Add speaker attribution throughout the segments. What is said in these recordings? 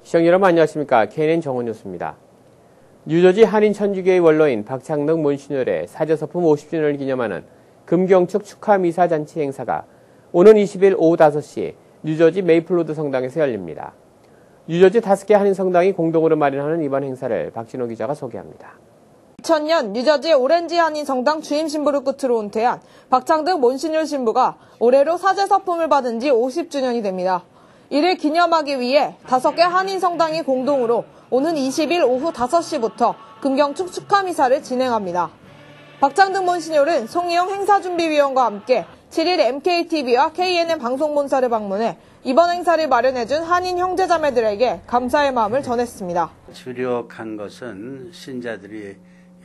Speaker 1: 시청자 여러분 안녕하십니까. KNN 정원 뉴스입니다. 뉴저지 한인 천주교의 원로인 박창덕 몬시뇰의 사제서품 50주년을 기념하는 금경축 축하 미사 잔치 행사가 오는 20일 오후 5시 뉴저지 메이플로드 성당에서 열립니다. 뉴저지 5개 한인 성당이 공동으로 마련하는 이번 행사를 박진호 기자가 소개합니다.
Speaker 2: 2000년 뉴저지 오렌지 한인 성당 주임 신부를 끝으로 은퇴한 박창덕 몬시뇰 신부가 올해로 사제서품을 받은 지 50주년이 됩니다. 이를 기념하기 위해 5개 한인 성당이 공동으로 오는 20일 오후 5시부터 금경축 축하 미사를 진행합니다. 박창덕 몬시뇰은 송희영 행사준비위원과 함께 7일 MKTV와 KNN 방송본사를 방문해 이번 행사를 마련해준 한인 형제자매들에게 감사의 마음을 전했습니다.
Speaker 3: 주력한 것은 신자들이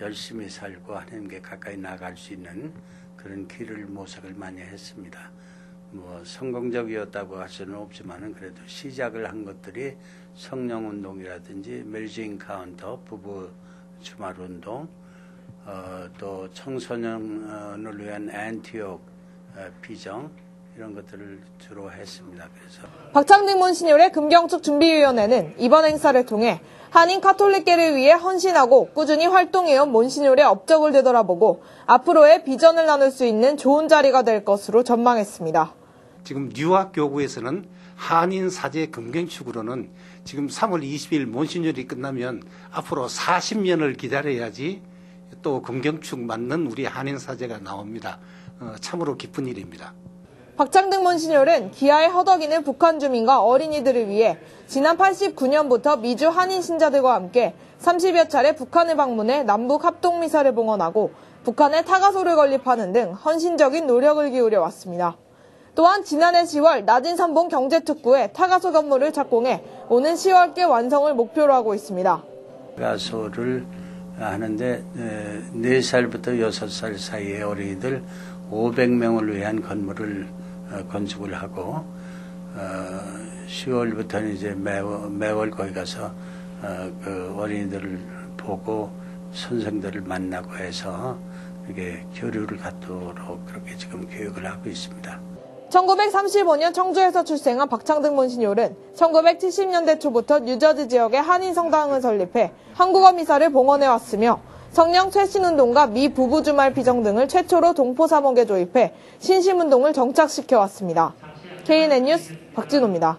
Speaker 3: 열심히 살고 하나님께 가까이 나갈 수 있는 그런 길을 모색을 많이 했습니다. 성공적이었다고 할 수는 없지만은 그래도 시작을 한 것들이 성령운동이라든지 메리지 인카운터, 부부 주말운동, 또 청소년을 위한 안티옥 비정 이런 것들을 주로 했습니다. 그래서
Speaker 2: 박창덕 몬시뇰의 금경축 준비위원회는 이번 행사를 통해 한인 카톨릭계를 위해 헌신하고 꾸준히 활동해온 몬시뇰의 업적을 되돌아보고 앞으로의 비전을 나눌 수 있는 좋은 자리가 될 것으로 전망했습니다.
Speaker 4: 지금 뉴학 교구에서는 한인 사제 금경축으로는 지금 3월 20일 몬시뇰이 끝나면 앞으로 40년을 기다려야지 또 금경축 맞는 우리 한인 사제가 나옵니다. 참으로 기쁜 일입니다.
Speaker 2: 박창덕 몬시뇰은 기아에 허덕이는 북한 주민과 어린이들을 위해 지난 89년부터 미주 한인 신자들과 함께 30여 차례 북한을 방문해 남북 합동미사를 봉헌하고 북한에 타가소를 건립하는 등 헌신적인 노력을 기울여 왔습니다. 또한 지난해 10월 낮은 산봉 경제특구에 타가소 건물을 착공해 오는 10월께 완성을 목표로 하고 있습니다.
Speaker 3: 타가소를 하는데 4살부터 6살 사이의 어린이들 500명을 위한 건물을 건축을 하고 10월부터는 이제 매월 거기 가서 그 어린이들을 보고 선생들을 만나고 해서 이게 교류를 갖도록 그렇게 지금 교육을 하고 있습니다.
Speaker 2: 1935년 청주에서 출생한 박창덕 몬시뇰은 1970년대 초부터 뉴저지 지역에 한인 성당을 설립해 한국어 미사를 봉헌해왔으며 성령 쇄신운동과 미 부부주말 비정 등을 최초로 동포사목에 조입해 신심운동을 정착시켜왔습니다. KNN 뉴스 박진호입니다.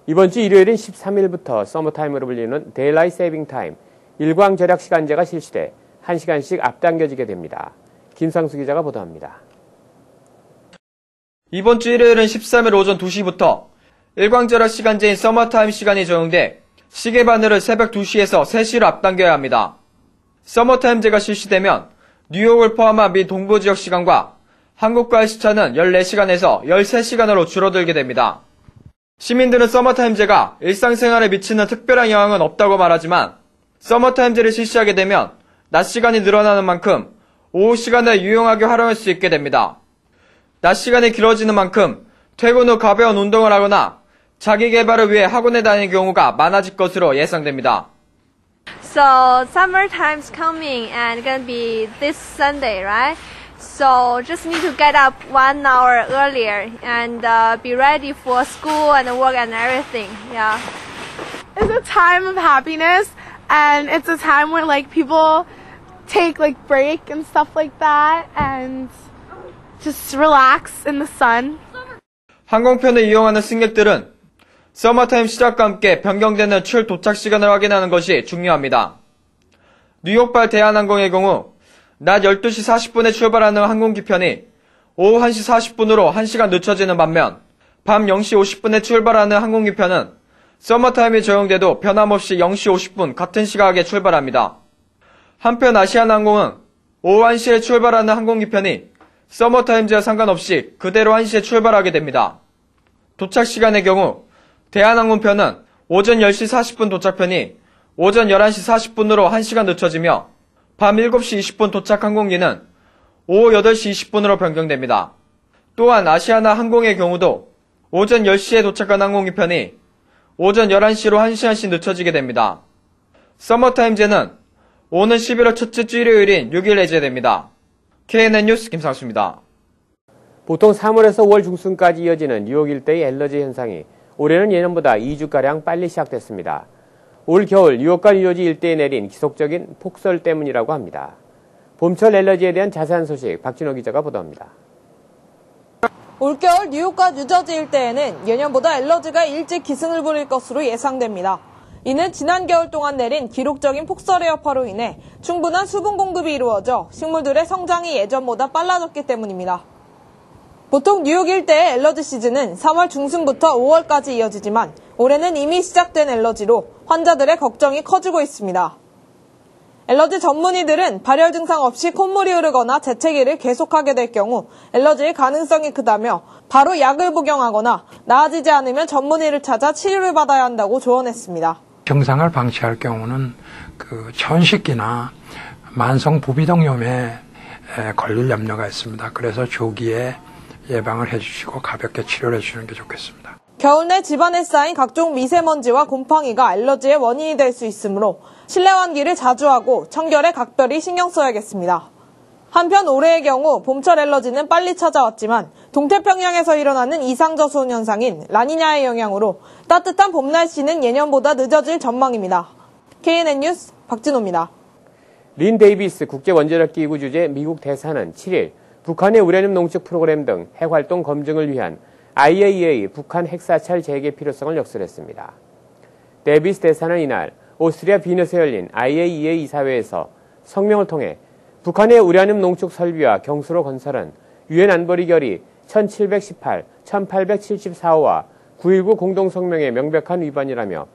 Speaker 1: 이번 주 일요일인 13일부터 서머타임으로 불리는 데일라이트 세이빙 타임 일광절약 시간제가 실시돼 1시간씩 앞당겨지게 됩니다. 김상수 기자가 보도합니다.
Speaker 5: 이번 주 일요일은 13일 오전 2시부터 일광절약 시간제인 서머타임 시간이 적용돼 시계 바늘을 새벽 2시에서 3시로 앞당겨야 합니다. 서머타임제가 실시되면 뉴욕을 포함한 미 동부 지역 시간과 한국과의 시차는 14시간에서 13시간으로 줄어들게 됩니다. 시민들은 서머타임제가 일상생활에 미치는 특별한 영향은 없다고 말하지만 서머타임제를 실시하게 되면 낮 시간이 늘어나는 만큼 오후 시간을 유용하게 활용할 수 있게 됩니다. 낮 시간이 길어지는 만큼 퇴근 후 가벼운 운동을 하거나 자기 개발을 위해 학원에 다니는 경우가 많아질 것으로 예상됩니다.
Speaker 6: So summertime's coming and gonna be this Sunday, right? So just need to get up 1 hour earlier and be ready for school and work and everything. Yeah.
Speaker 7: It's a time of happiness and it's a time where like people take like break and stuff like that and just relax in the sun.
Speaker 5: 항공편을 이용하는 승객들은 서머타임 시작과 함께 변경되는 출 도착 시간을 확인하는 것이 중요합니다. 뉴욕발 대한항공의 경우 낮 12시 40분에 출발하는 항공기편이 오후 1시 40분으로 1시간 늦춰지는 반면 밤 0시 50분에 출발하는 항공기편은 서머타임이 적용돼도 변함없이 0시 50분 같은 시각에 출발합니다. 한편 아시아나항공은 오후 1시에 출발하는 항공기편이 서머타임제와 상관없이 그대로 1시에 출발하게 됩니다. 도착 시간의 경우 대한항공편은 오전 10시 40분 도착편이 오전 11시 40분으로 1시간 늦춰지며 밤 7시 20분 도착 항공기는 오후 8시 20분으로 변경됩니다. 또한 아시아나 항공의 경우도 오전 10시에 도착한 항공기편이 오전 11시로 1시간씩 늦춰지게 됩니다. 서머타임제는 오는 11월 첫째 주 일요일인 6일 해제됩니다. KNN 뉴스 김상수입니다.
Speaker 1: 보통 3월에서 5월 중순까지 이어지는 뉴욕 일대의 엘러지 현상이 올해는 예년보다 2주가량 빨리 시작됐습니다. 올 겨울 뉴욕과 뉴저지 일대에 내린 지속적인 폭설 때문이라고 합니다. 봄철 엘러지에 대한 자세한 소식 박진호 기자가 보도합니다.
Speaker 2: 올겨울 뉴욕과 뉴저지 일대에는 예년보다 엘러지가 일찍 기승을 부릴 것으로 예상됩니다. 이는 지난 겨울 동안 내린 기록적인 폭설의 여파로 인해 충분한 수분 공급이 이루어져 식물들의 성장이 예전보다 빨라졌기 때문입니다. 보통 뉴욕 일대의 엘러지 시즌은 3월 중순부터 5월까지 이어지지만 올해는 이미 시작된 엘러지로 환자들의 걱정이 커지고 있습니다. 엘러지 전문의들은 발열 증상 없이 콧물이 흐르거나 재채기를 계속하게 될 경우 엘러지의 가능성이 크다며 바로 약을 복용하거나 나아지지 않으면 전문의를 찾아 치료를 받아야 한다고 조언했습니다.
Speaker 8: 증상을 방치할 경우는 천식기나 만성 부비동염에 걸릴 염려가 있습니다. 그래서 조기에 예방을 해주시고 가볍게 치료를 해주시는 게 좋겠습니다.
Speaker 2: 겨울 내 집안에 쌓인 각종 미세먼지와 곰팡이가 알러지의 원인이 될 수 있으므로 실내 환기를 자주 하고 청결에 각별히 신경 써야겠습니다. 한편 올해의 경우 봄철 엘러지는 빨리 찾아왔지만 동태평양에서 일어나는 이상저수온 현상인 라니냐의 영향으로 따뜻한 봄 날씨는 예년보다 늦어질 전망입니다. KNN 뉴스 박진호입니다.
Speaker 1: 린 데이비스 국제원자력기구 주재 미국 대사는 7일 북한의 우라늄 농축 프로그램 등 핵활동 검증을 위한 IAEA 북한 핵사찰 재개 필요성을 역설했습니다. 데이비스 대사는 이날 오스트리아 비너스에 열린 IAEA 이사회에서 성명을 통해 북한의 우라늄 농축 설비와 경수로 건설은 유엔 안보리 결의 1718, 1874호와 9.19 공동성명의 명백한 위반이라며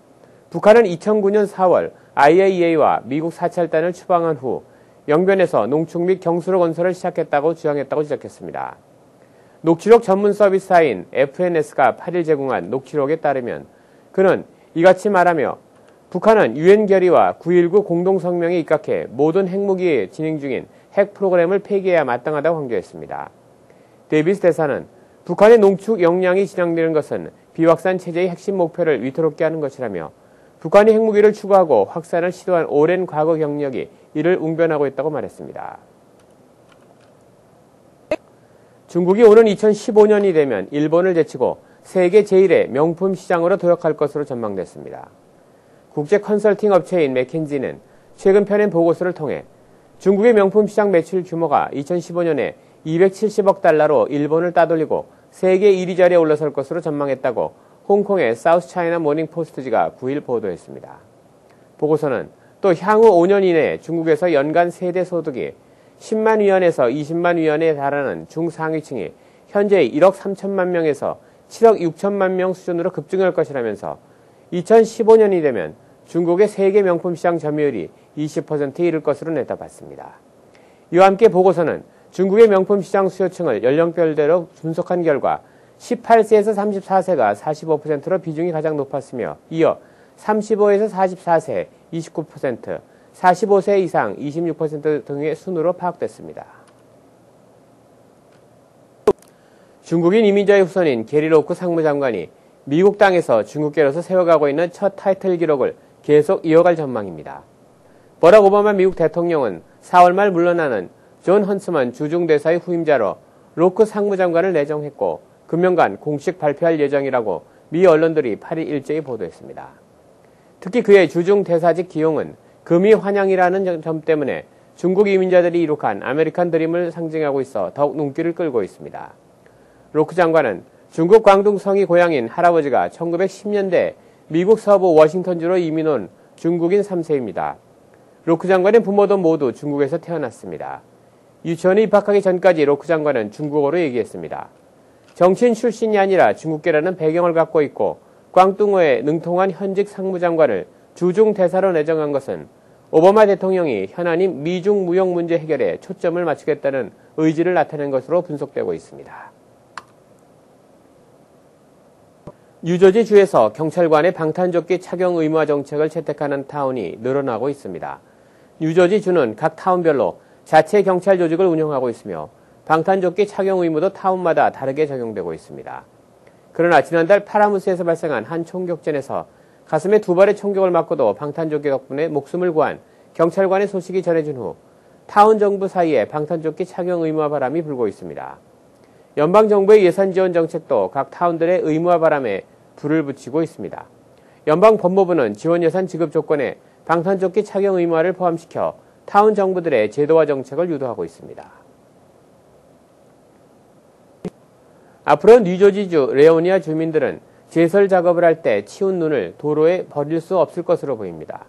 Speaker 1: 북한은 2009년 4월 IAEA와 미국 사찰단을 추방한 후 영변에서 농축 및 경수로 건설을 시작했다고 주장했다고 지적했습니다. 녹취록 전문 서비스사인 FNS가 8일 제공한 녹취록에 따르면 그는 이같이 말하며 북한은 유엔 결의와 9.19 공동성명에 입각해 모든 핵무기에 진행 중인 핵 프로그램을 폐기해야 마땅하다고 강조했습니다. 데이비스 대사는 북한의 농축 역량이 진행되는 것은 비확산 체제의 핵심 목표를 위태롭게 하는 것이라며 북한이 핵무기를 추구하고 확산을 시도한 오랜 과거 경력이 이를 웅변하고 있다고 말했습니다. 중국이 오는 2015년이 되면 일본을 제치고 세계 제1의 명품 시장으로 도약할 것으로 전망됐습니다. 국제 컨설팅 업체인 맥킨지는 최근 펴낸 보고서를 통해 중국의 명품 시장 매출 규모가 2015년에 270억 달러로 일본을 따돌리고 세계 1위 자리에 올라설 것으로 전망했다고 홍콩의 사우스 차이나 모닝 포스트지가 9일 보도했습니다. 보고서는 또 향후 5년 이내에 중국에서 연간 세대 소득이 10만 위안에서 20만 위안에 달하는 중상위층이 현재의 1억 3천만 명에서 7억 6천만 명 수준으로 급증할 것이라면서 2015년이 되면 중국의 세계 명품 시장 점유율이 20%에 이를 것으로 내다봤습니다. 이와 함께 보고서는 중국의 명품 시장 수요층을 연령별대로 분석한 결과 18세에서 34세가 45%로 비중이 가장 높았으며 이어 35에서 44세 29%, 45세 이상 26% 등의 순으로 파악됐습니다. 중국인 이민자의 후손인 게리 로크 상무장관이 미국 땅에서 중국계로서 세워가고 있는 첫 타이틀 기록을 계속 이어갈 전망입니다. 버락 오바마 미국 대통령은 4월 말 물러나는 존 헌스먼 주중대사의 후임자로 로크 상무장관을 내정했고 금년간 공식 발표할 예정이라고 미 언론들이 8일 일제히 보도했습니다. 특히 그의 주중대사직 기용은 금이 환영이라는 점 때문에 중국 이민자들이 이룩한 아메리칸 드림을 상징하고 있어 더욱 눈길을 끌고 있습니다. 로크 장관은 중국 광둥성이 고향인 할아버지가 1910년대 미국 서부 워싱턴주로 이민 온 중국인 3세입니다. 로크 장관의 부모도 모두 중국에서 태어났습니다. 유치원에 입학하기 전까지 로크 장관은 중국어로 얘기했습니다. 정치인 출신이 아니라 중국계라는 배경을 갖고 있고 꽝뚱어에 능통한 현직 상무장관을 주중 대사로 내정한 것은 오바마 대통령이 현안인 미중 무역 문제 해결에 초점을 맞추겠다는 의지를 나타낸 것으로 분석되고 있습니다. 뉴저지주에서 경찰관의 방탄조끼 착용 의무화 정책을 채택하는 타운이 늘어나고 있습니다. 뉴저지주는 각 타운별로 자체 경찰 조직을 운영하고 있으며 방탄조끼 착용 의무도 타운마다 다르게 적용되고 있습니다. 그러나 지난달 파라무스에서 발생한 한 총격전에서 가슴에 2발의 총격을 맞고도 방탄조끼 덕분에 목숨을 구한 경찰관의 소식이 전해진 후 타운 정부 사이에 방탄조끼 착용 의무화 바람이 불고 있습니다. 연방정부의 예산 지원 정책도 각 타운들의 의무화 바람에 불을 붙이고 있습니다. 연방법무부는 지원 예산 지급 조건에 방탄조끼 착용 의무화를 포함시켜 타운 정부들의 제도와 정책을 유도하고 있습니다. 앞으로 뉴저지주 레오니아 주민들은 제설 작업을 할 때 치운 눈을 도로에 버릴 수 없을 것으로 보입니다.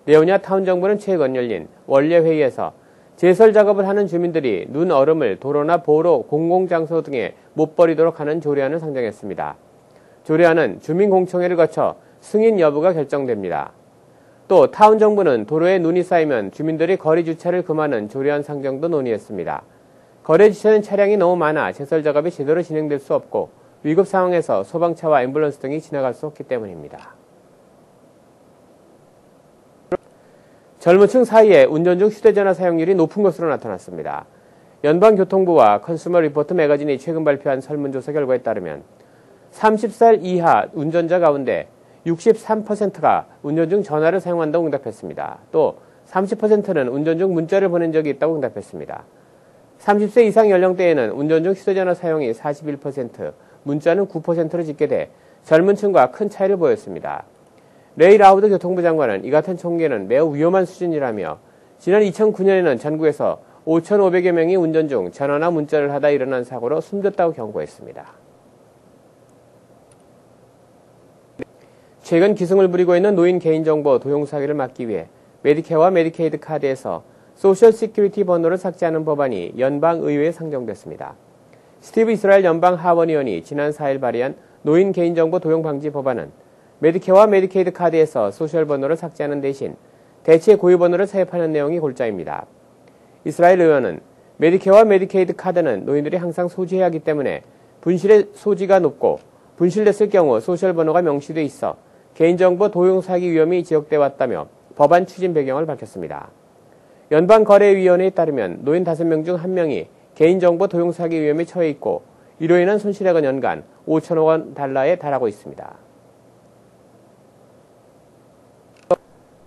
Speaker 1: 레오니아 타운 정부는 최근 열린 원례 회의에서 제설 작업을 하는 주민들이 눈 얼음을 도로나 보로, 공공장소 등에 못 버리도록 하는 조례안을 상정했습니다. 조례안은 주민공청회를 거쳐 승인 여부가 결정됩니다. 또 타운 정부는 도로에 눈이 쌓이면 주민들이 거리 주차를 금하는 조례안 상정도 논의했습니다. 거리에 주차된 차량이 너무 많아 제설 작업이 제대로 진행될 수 없고 위급 상황에서 소방차와 앰뷸런스 등이 지나갈 수 없기 때문입니다. 젊은 층 사이에 운전 중 휴대전화 사용률이 높은 것으로 나타났습니다. 연방교통부와 컨슈머 리포트 매거진이 최근 발표한 설문조사 결과에 따르면 30살 이하 운전자 가운데 63%가 운전 중 전화를 사용한다고 응답했습니다. 또 30%는 운전 중 문자를 보낸 적이 있다고 응답했습니다. 30세 이상 연령대에는 운전 중 휴대전화 사용이 41%, 문자는 9%로 집계돼 젊은 층과 큰 차이를 보였습니다. 레이 라우드 교통부 장관은 이 같은 총계는 매우 위험한 수준이라며 지난 2009년에는 전국에서 5,500여 명이 운전 중 전화나 문자를 하다 일어난 사고로 숨졌다고 경고했습니다. 최근 기승을 부리고 있는 노인 개인정보 도용 사기를 막기 위해 메디케어와 메디케이드 카드에서 소셜 시큐리티 번호를 삭제하는 법안이 연방의회에 상정됐습니다. 스티브 이스라엘 연방 하원 의원이 지난 4일 발의한 노인 개인정보 도용 방지 법안은 메디케어와 메디케이드 카드에서 소셜 번호를 삭제하는 대신 대체 고유 번호를 사입하는 내용이 골자입니다. 이스라엘 의원은 메디케어와 메디케이드 카드는 노인들이 항상 소지해야 하기 때문에 분실의 소지가 높고 분실됐을 경우 소셜 번호가 명시돼 있어 개인정보 도용 사기 위험이 지적돼 왔다며 법안 추진 배경을 밝혔습니다. 연방거래위원회에 따르면 노인 5명 중 1명이 개인정보 도용 사기 위험에 처해 있고 이로 인한 손실액은 연간 5천억 원 달러에 달하고 있습니다.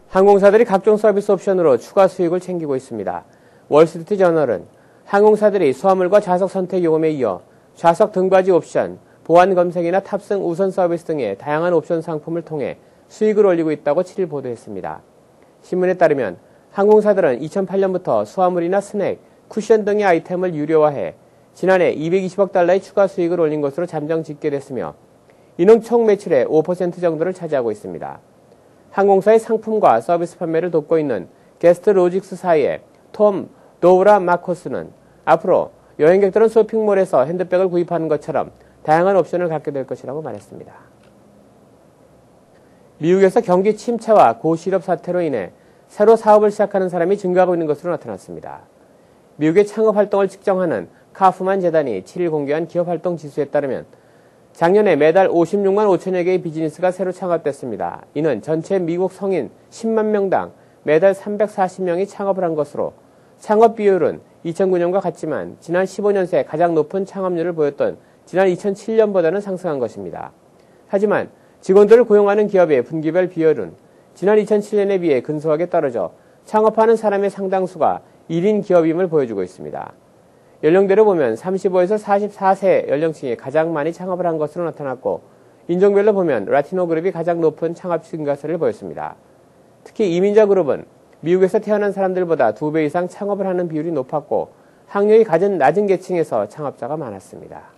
Speaker 1: 항공사들이 각종 서비스 옵션으로 추가 수익을 챙기고 있습니다. 월스트리트 저널은 항공사들이 수화물과 좌석 선택 요금에 이어 좌석 등받이 옵션, 보안 검색이나 탑승 우선 서비스 등의 다양한 옵션 상품을 통해 수익을 올리고 있다고 7일 보도했습니다. 신문에 따르면 항공사들은 2008년부터 수화물이나 스낵, 쿠션 등의 아이템을 유료화해 지난해 220억 달러의 추가 수익을 올린 것으로 잠정 집계됐으며 이는 총 매출의 5% 정도를 차지하고 있습니다. 항공사의 상품과 서비스 판매를 돕고 있는 게스트 로직스사의 톰 도우라 마코스는 앞으로 여행객들은 쇼핑몰에서 핸드백을 구입하는 것처럼 다양한 옵션을 갖게 될 것이라고 말했습니다. 미국에서 경기 침체와 고실업 사태로 인해 새로 사업을 시작하는 사람이 증가하고 있는 것으로 나타났습니다. 미국의 창업 활동을 측정하는 카프만 재단이 7일 공개한 기업활동 지수에 따르면 작년에 매달 56만 5천여 개의 비즈니스가 새로 창업됐습니다. 이는 전체 미국 성인 10만 명당 매달 340명이 창업을 한 것으로 창업 비율은 2009년과 같지만 지난 15년 새 가장 높은 창업률을 보였던 지난 2007년보다는 상승한 것입니다. 하지만 직원들을 고용하는 기업의 분기별 비율은 지난 2007년에 비해 근소하게 떨어져 창업하는 사람의 상당수가 1인 기업임을 보여주고 있습니다. 연령대로 보면 35에서 44세 연령층이 가장 많이 창업을 한 것으로 나타났고 인종별로 보면 라티노 그룹이 가장 높은 창업 증가세를 보였습니다. 특히 이민자 그룹은 미국에서 태어난 사람들보다 2배 이상 창업을 하는 비율이 높았고 학력이 낮은 계층에서 창업자가 많았습니다.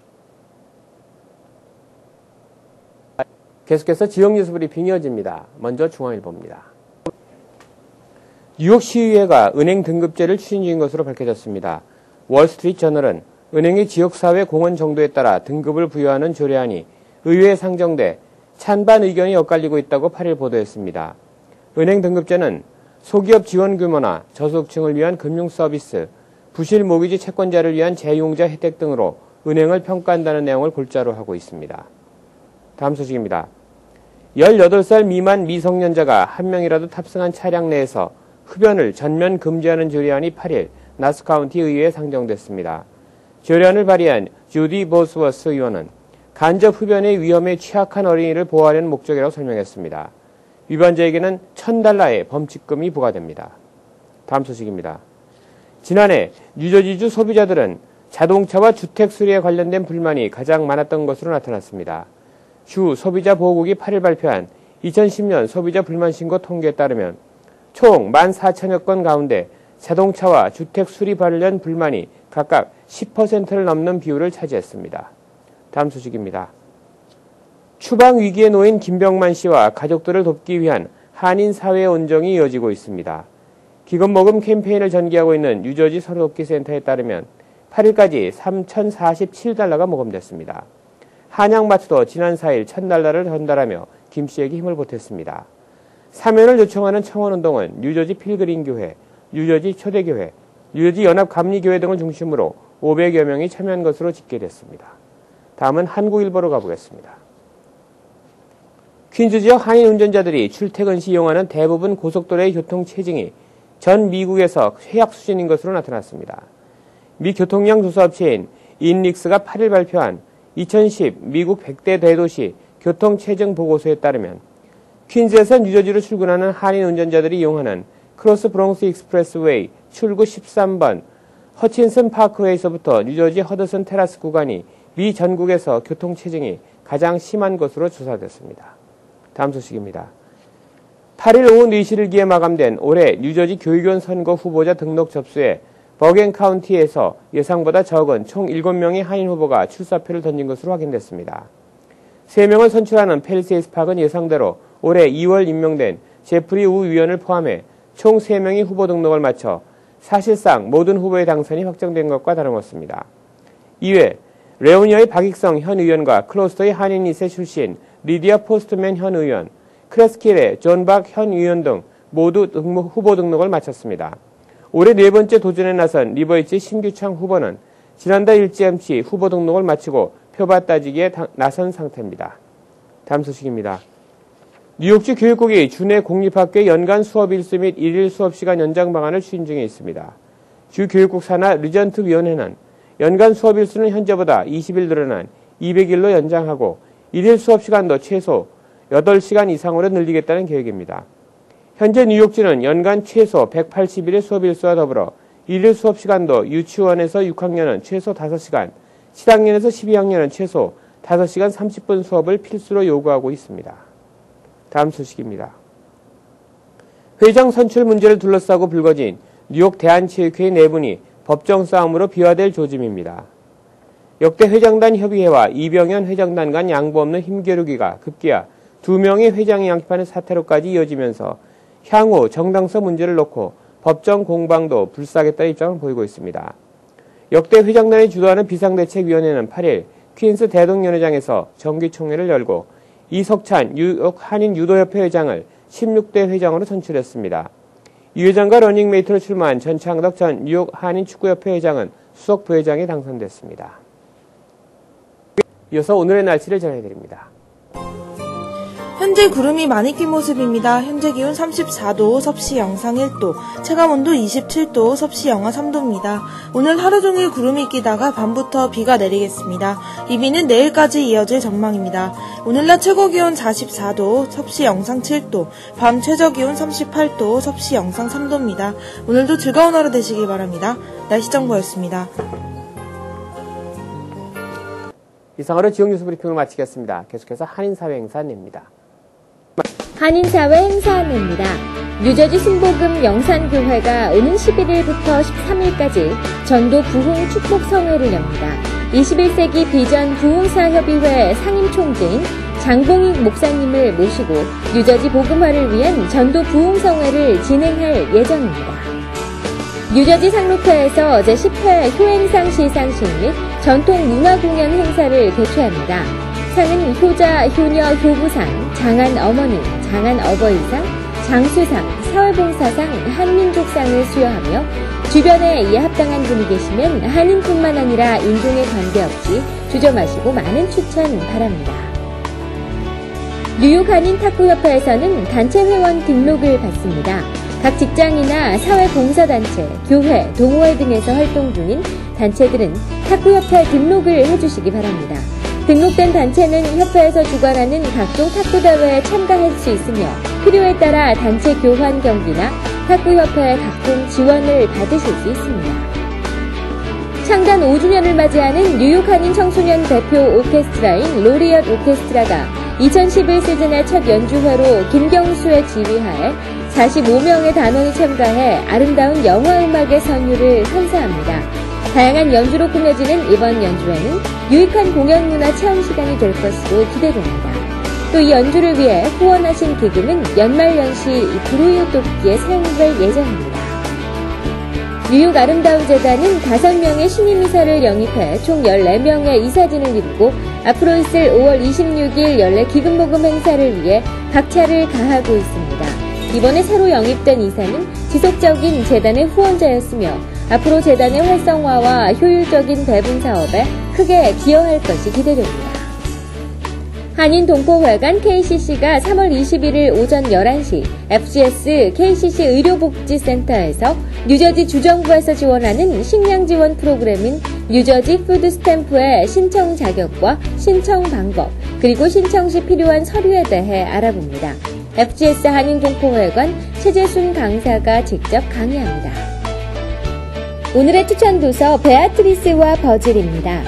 Speaker 1: 계속해서 지역 뉴스 브리핑이 이어집니다. 먼저 중앙일보입니다. 뉴욕 시의회가 은행 등급제를 추진 중인 것으로 밝혀졌습니다. 월스트리트 저널은 은행의 지역사회 공헌 정도에 따라 등급을 부여하는 조례안이 의회에 상정돼 찬반 의견이 엇갈리고 있다고 8일 보도했습니다. 은행 등급제는 소기업 지원 규모나 저소득층을 위한 금융 서비스, 부실 모기지 채권자를 위한 재용자 혜택 등으로 은행을 평가한다는 내용을 골자로 하고 있습니다. 다음 소식입니다. 18살 미만 미성년자가 한 명이라도 탑승한 차량 내에서 흡연을 전면 금지하는 조례안이 8일 나스카운티 의회에 상정됐습니다. 조례안을 발의한 주디 보스워스 의원은 간접 흡연의 위험에 취약한 어린이를 보호하려는 목적이라고 설명했습니다. 위반자에게는 $1,000의 범칙금이 부과됩니다. 다음 소식입니다. 지난해 뉴저지주 소비자들은 자동차와 주택 수리에 관련된 불만이 가장 많았던 것으로 나타났습니다. 주 소비자보호국이 8일 발표한 2010년 소비자 불만신고 통계에 따르면 총 14,000여 건 가운데 자동차와 주택 수리 관련 불만이 각각 10%를 넘는 비율을 차지했습니다. 다음 소식입니다. 추방 위기에 놓인 김병만 씨와 가족들을 돕기 위한 한인 사회 온정이 이어지고 있습니다. 기금모금 캠페인을 전개하고 있는 뉴저지 서로돕기 센터에 따르면 8일까지 3,047달러가 모금됐습니다. 한양마트도 지난 4일 1,000달러를 전달하며 김 씨에게 힘을 보탰습니다. 사면을 요청하는 청원운동은 뉴저지 필그림교회, 뉴저지 초대교회, 뉴저지 연합감리교회 등을 중심으로 500여 명이 참여한 것으로 집계됐습니다. 다음은 한국일보로 가보겠습니다. 퀸즈 지역 한인 운전자들이 출퇴근 시 이용하는 대부분 고속도로의 교통 체증이 전 미국에서 최악 수준인 것으로 나타났습니다. 미 교통량 조사업체인 인릭스가 8일 발표한 2010 미국 100대 대도시 교통체증 보고서에 따르면 퀸즈에서 뉴저지로 출근하는 한인 운전자들이 이용하는 크로스 브롱스 익스프레스웨이 출구 13번 허친슨 파크웨이에서부터 뉴저지 허드슨 테라스 구간이 미 전국에서 교통체증이 가장 심한 것으로 조사됐습니다. 다음 소식입니다. 8일 오후 4시를 기해 마감된 올해 뉴저지 교육위원 선거 후보자 등록 접수에 버겐 카운티에서 예상보다 적은 총 7명의 한인 후보가 출사표를 던진 것으로 확인됐습니다. 3명을 선출하는 펠리세이스 파크는 예상대로 올해 2월 임명된 제프리 우 위원을 포함해 총 3명이 후보 등록을 마쳐 사실상 모든 후보의 당선이 확정된 것과 다름없습니다. 이외 레오니아의 박익성 현 의원과 클로스터의 한인 2세 출신 리디아 포스트맨 현 의원, 크레스킬의 존 박 현 의원 등 모두 후보 등록을 마쳤습니다. 올해 4번째 도전에 나선 리버이치 신규창 후보는 지난달 일찌감치 후보 등록을 마치고 표밭 따지기에 나선 상태입니다. 다음 소식입니다. 뉴욕주 교육국이 주내 공립학교의 연간 수업 일수 및 일일 수업시간 연장 방안을 추진 중에 있습니다. 주 교육국 산하 리전트 위원회는 연간 수업 일수는 현재보다 20일 늘어난 200일로 연장하고 일일 수업시간도 최소 8시간 이상으로 늘리겠다는 계획입니다. 현재 뉴욕주는 연간 최소 180일의 수업 일수와 더불어 일일 수업시간도 유치원에서 6학년은 최소 5시간, 7학년에서 12학년은 최소 5시간 30분 수업을 필수로 요구하고 있습니다. 다음 소식입니다. 회장 선출 문제를 둘러싸고 불거진 뉴욕 대한체육회의 내분이 법정 싸움으로 비화될 조짐입니다. 역대 회장단 협의회와 이병현 회장단 간 양보 없는 힘겨루기가 급기야 2명의 회장이 양립하는 사태로까지 이어지면서 향후 정당성 문제를 놓고 법정 공방도 불사하겠다는 입장을 보이고 있습니다. 역대 회장단이 주도하는 비상대책위원회는 8일 퀸스 대동연회장에서 정기총회를 열고 이석찬 뉴욕 한인유도협회 회장을 16대 회장으로 선출했습니다. 이 회장과 러닝메이트로 출마한 전창덕 전 뉴욕 한인축구협회 회장은 수석 부회장에 당선됐습니다. 이어서 오늘의 날씨를 전해드립니다.
Speaker 9: 현재 구름이 많이 낀 모습입니다. 현재 기온 34도, 섭씨 영상 1도, 체감온도 27도, 섭씨 영하 3도입니다. 오늘 하루 종일 구름이 끼다가 밤부터 비가 내리겠습니다. 이 비는 내일까지 이어질 전망입니다. 오늘 낮 최고 기온 44도, 섭씨 영상 7도, 밤 최저 기온 38도, 섭씨 영상 3도입니다. 오늘도 즐거운 하루 되시길 바랍니다. 날씨 정보였습니다.
Speaker 1: 이상으로 지역 뉴스 브리핑을 마치겠습니다. 계속해서 한인사회 행사 안내입니다.
Speaker 10: 한인사회 행사 안내입니다. 뉴저지 신복음 영산교회가 오는 11일부터 13일까지 전도 부흥 축복 성회를 엽니다. 21세기 비전 부흥사협의회 상임총재인 장봉익 목사님을 모시고 뉴저지 복음화를 위한 전도 부흥 성회를 진행할 예정입니다. 뉴저지 상록회에서 제10회 효행상 시상식 및 전통 문화 공연 행사를 개최합니다. 상은 효자, 효녀, 효부상, 장한 어머니, 장한 어버이상, 장수상, 사회봉사상, 한민족상을 수여하며 주변에 이에 합당한 분이 계시면 한인뿐만 아니라 인종에 관계없이 주저 마시고 많은 추천 바랍니다. 뉴욕 한인 탁구협회에서는 단체 회원 등록을 받습니다. 각 직장이나 사회봉사단체, 교회, 동호회 등에서 활동 중인 단체들은 탁구협회 등록을 해주시기 바랍니다. 등록된 단체는 협회에서 주관하는 각종 탁구대회에 참가할 수 있으며 필요에 따라 단체 교환 경기나 탁구협회의 각종 지원을 받으실 수 있습니다. 창단 5주년을 맞이하는 뉴욕 한인 청소년 대표 오케스트라인 로리엇 오케스트라가 2011 시즌의 첫 연주회로 김경수의 지휘하에 45명의 단원이 참가해 아름다운 영화 음악의 선율을 선사합니다. 다양한 연주로 꾸며지는 이번 연주회는 유익한 공연 문화 체험 시간이 될 것으로 기대됩니다. 또 이 연주를 위해 후원하신 기금은 연말연시 불우이웃 돕기에 사용될 예정입니다. 뉴욕 아름다운 재단은 5명의 신임 이사를 영입해 총 14명의 이사진을 이루고 앞으로 있을 5월 26일 연례 기금 모금 행사를 위해 박차를 가하고 있습니다. 이번에 새로 영입된 이사는 지속적인 재단의 후원자였으며 앞으로 재단의 활성화와 효율적인 배분 사업에 크게 기여할 것이 기대됩니다. 한인동포회관 KCC가 3월 21일 오전 11시 FGS KCC 의료복지센터에서 뉴저지 주정부에서 지원하는 식량 지원 프로그램인 뉴저지 푸드스탬프의 신청 자격과 신청 방법, 그리고 신청 시 필요한 서류에 대해 알아봅니다. FGS 한인동포회관 최재순 강사가 직접 강의합니다. 오늘의 추천 도서 베아트리스와 버즐입니다.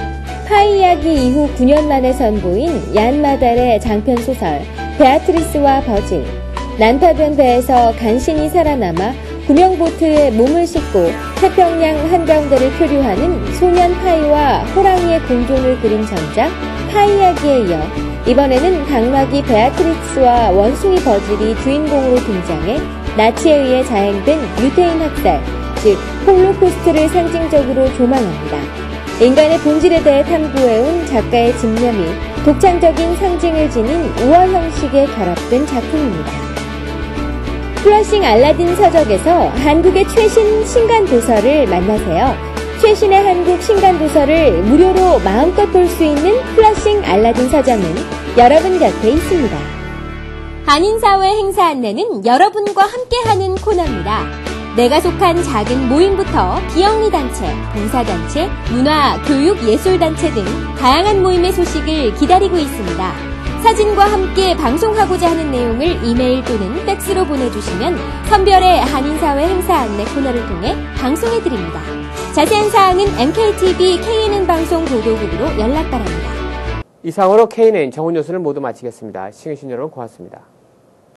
Speaker 10: 파이 이야기 이후 9년 만에 선보인 얀 마달의 장편 소설 베아트리스와 버즐. 난파된 배에서 간신히 살아남아 구명보트에 몸을 싣고 태평양 한가운데를 표류하는 소년 파이와 호랑이의 공존을 그린 전작 파이 이야기에 이어 이번에는 당나귀 베아트리스와 원숭이 버즐이 주인공으로 등장해 나치에 의해 자행된 유태인 학살, 즉 홀로코스트를 상징적으로 조망합니다. 인간의 본질에 대해 탐구해온 작가의 집념이 독창적인 상징을 지닌 우화 형식에 결합된 작품입니다. 플러싱 알라딘 서적에서 한국의 최신 신간도서를 만나세요. 최신의 한국 신간도서를 무료로 마음껏 볼 수 있는 플러싱 알라딘 서점은 여러분 곁에 있습니다. 한인사회 행사 안내는 여러분과 함께하는 코너입니다. 내가 속한 작은 모임부터 비영리단체, 봉사단체, 문화, 교육, 예술단체 등 다양한 모임의 소식을 기다리고 있습니다. 사진과 함께 방송하고자 하는 내용을 이메일 또는 팩스로 보내주시면 선별의 한인사회 행사 안내 코너를 통해 방송해드립니다. 자세한 사항은 MKTV KNN 방송 보도국으로 연락 바랍니다.
Speaker 1: 이상으로 KNN 정훈 뉴스를 모두 마치겠습니다. 시청해주신 여러분 고맙습니다.